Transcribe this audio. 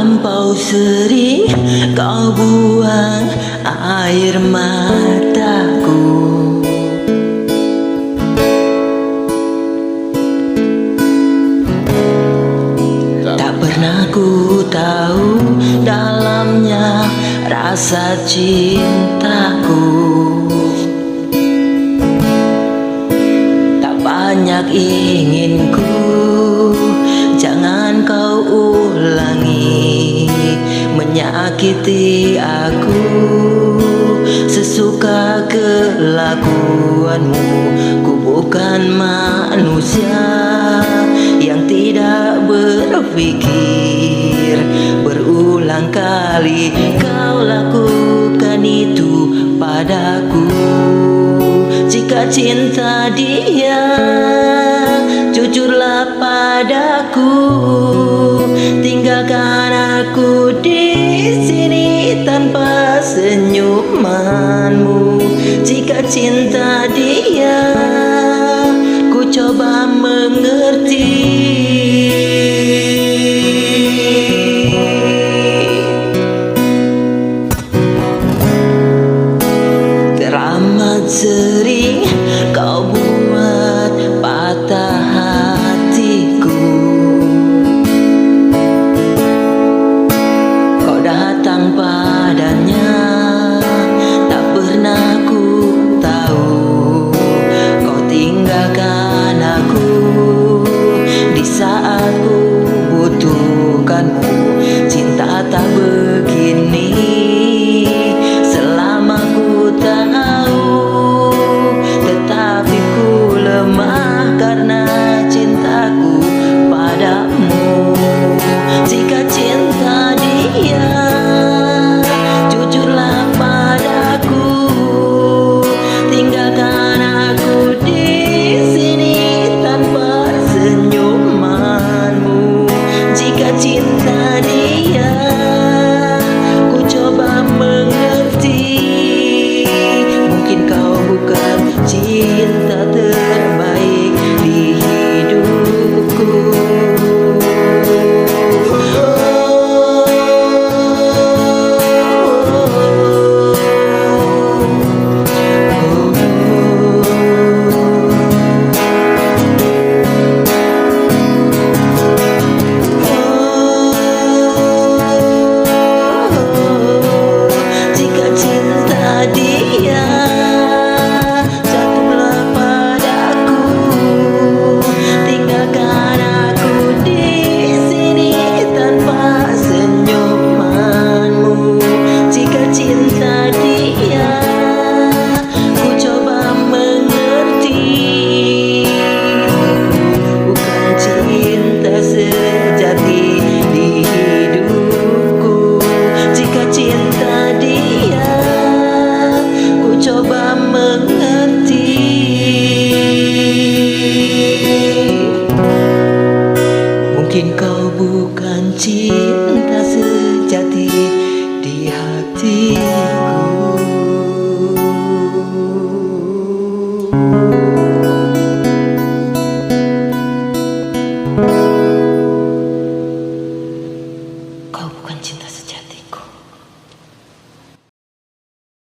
Terlampau sering kau buang air mataku. Tak pernah ku tahu dalamnya rasa cintaku. Tak banyak inginku, jangan kau ulangi menyakiti aku. Sesuka kelakuanmu, ku bukan manusia yang tidak berpikir. Berulang kali kau lakukan itu padaku. Jika cinta dia, jujurlah padaku. Tinggalkan aku di sini tanpa senyumanmu. Jika cinta dia, ku coba mengerti.